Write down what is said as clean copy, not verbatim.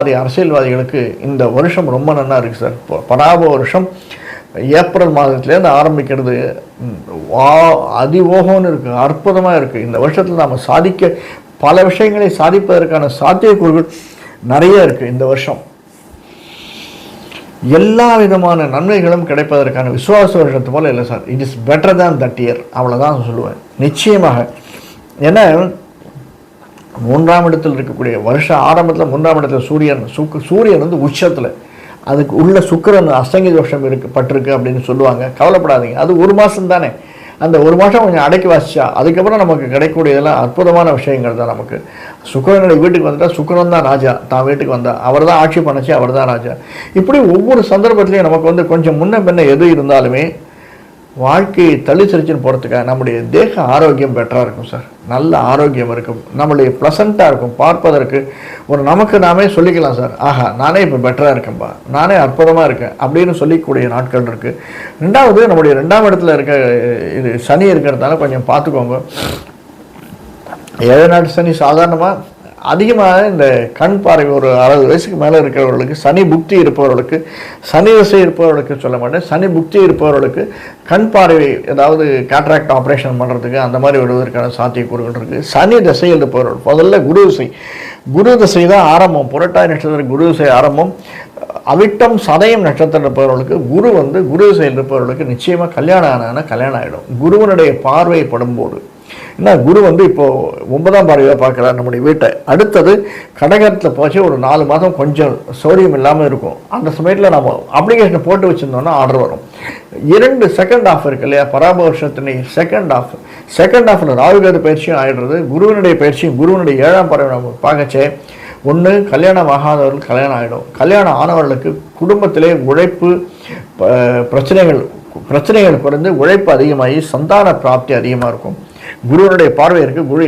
அரசியல்வாதிகளுக்கு இந்த வருஷம் ரொம்ப நல்லா இருக்குது சார். பராப வருஷம் ஏப்ரல் மாதத்துலேருந்து ஆரம்பிக்கிறது அதிவோகம்னு இருக்குது, அற்புதமாக இருக்குது. இந்த வருஷத்தில் நாம் சாதிக்க பல விஷயங்களை சாதிப்பதற்கான சாத்தியக்கூறுகள் நிறைய இருக்குது. இந்த வருஷம் எல்லா விதமான நன்மைகளும் கிடைப்பதற்கான விசுவாச வருஷத்து போல் இல்லை sir. It is better than that year, அவ்வளோதான் சொல்லுவேன் நிச்சயமாக. ஏன்னா மூன்றாம் இடத்தில் இருக்கக்கூடிய வருஷ ஆரம்பத்தில் மூன்றாம் இடத்துல சூரியன் வந்து உச்சத்தில், அதுக்கு உள்ள சுக்கிரன் அஸ்தங்கி தோஷம் பட்டிருக்கு அப்படின்னு சொல்லுவாங்க. கவலைப்படாதீங்க, அது ஒரு மாதம் தானே. அந்த ஒரு மாதம் கொஞ்சம் அடக்கி வாசிச்சா அதுக்கப்புறம் நமக்கு கிடைக்கக்கூடியதெல்லாம் அற்புதமான விஷயங்கள் தான். நமக்கு சுக்கிரனுடைய வீட்டுக்கு வந்துட்டால் சுக்கிரன் தான் ராஜா, தான் வீட்டுக்கு வந்தால் அவர் தான் ஆட்சி பண்ணச்சு, அவர் தான் ராஜா. இப்படி ஒவ்வொரு சந்தர்ப்பத்திலையும் நமக்கு வந்து கொஞ்சம் முன்ன பின்ன எது இருந்தாலுமே வாழ்க்கையை தள்ளிச்சரிச்சுன்னு போகிறதுக்காக நம்முடைய தேக ஆரோக்கியம் பெட்டராக இருக்கும் சார். நல்ல ஆரோக்கியம் இருக்கும், நம்மளுடைய ப்ளசண்ட்டாக இருக்கும் பார்ப்பதற்கு. ஒரு நமக்கு நாமே சொல்லிக்கலாம் சார், ஆஹா நானே இப்போ பெட்டராக இருக்கேன்ப்பா, நானே அற்புதமாக இருக்கேன் அப்படின்னு சொல்லிக்கூடிய நாட்கள் இருக்குது. ரெண்டாவது, நம்முடைய 2ஆம் இடத்துல இருக்க இது சனி இருக்கிறதுனால கொஞ்சம் பார்த்துக்கோங்க. 7 நாட்டு சனி சாதாரணமாக அதிகமாக இந்த கண் பார்வை ஒரு 60 வயசுக்கு மேலே இருக்கிறவர்களுக்கு, சனி புக்தி இருப்பவர்களுக்கு, சனி திசை இருப்பவர்களுக்கு சொல்ல மாட்டேன், சனி புக்தி இருப்பவர்களுக்கு கண் பார்வை ஏதாவது கேட்ராக்ட் ஆப்ரேஷன் பண்ணுறதுக்கு அந்த மாதிரி விடுவதற்கான சாத்தியக்கூறுகள் இருக்குது. சனி திசையில் இருப்பவர்கள் முதல்ல குரு திசை தான் ஆரம்பம். புரட்டாதி நட்சத்திரம் குரு திசை ஆரம்பம். அவிட்டம் சதயம் நட்சத்திரம் இருப்பவர்களுக்கு குரு திசையில் இருப்பவர்களுக்கு நிச்சயமாக கல்யாணம் ஆகிடும். குருவனுடைய பார்வை படும்போது ஏன்னா குரு வந்து இப்போது 9ஆம் பார்வையாக பார்க்குறாரு நம்முடைய வீட்டை. அடுத்தது கடகத்தில் போச்சு ஒரு 4 மாதம் கொஞ்சம் சௌரியம் இல்லாமல் இருக்கும். அந்த சமயத்தில் நம்ம அப்ளிகேஷனை போட்டு வச்சுருந்தோம்னா ஆர்டர் வரும். 2 செகண்ட் ஆஃப் இருக்கு இல்லையா, பராப வருஷத்தினை செகண்ட் ஆஃபில் ராகுகேது பயிற்சியும் ஆகிடுறது. குருவனுடைய பயிற்சியும் குருவனுடைய 7ஆம் பார்வை நம்ம பார்க்கச்சே ஒன்று கல்யாணம் ஆகாதவர்களுக்கு கல்யாணம் ஆகிடும். கல்யாணம் ஆனவர்களுக்கு குடும்பத்திலே உழைப்பு பிரச்சனைகள் குறைந்து உழைப்பு அதிகமாகி சந்தான பிராப்தி அதிகமாக இருக்கும். குருவனுடைய பார்வை இருக்குது. குரு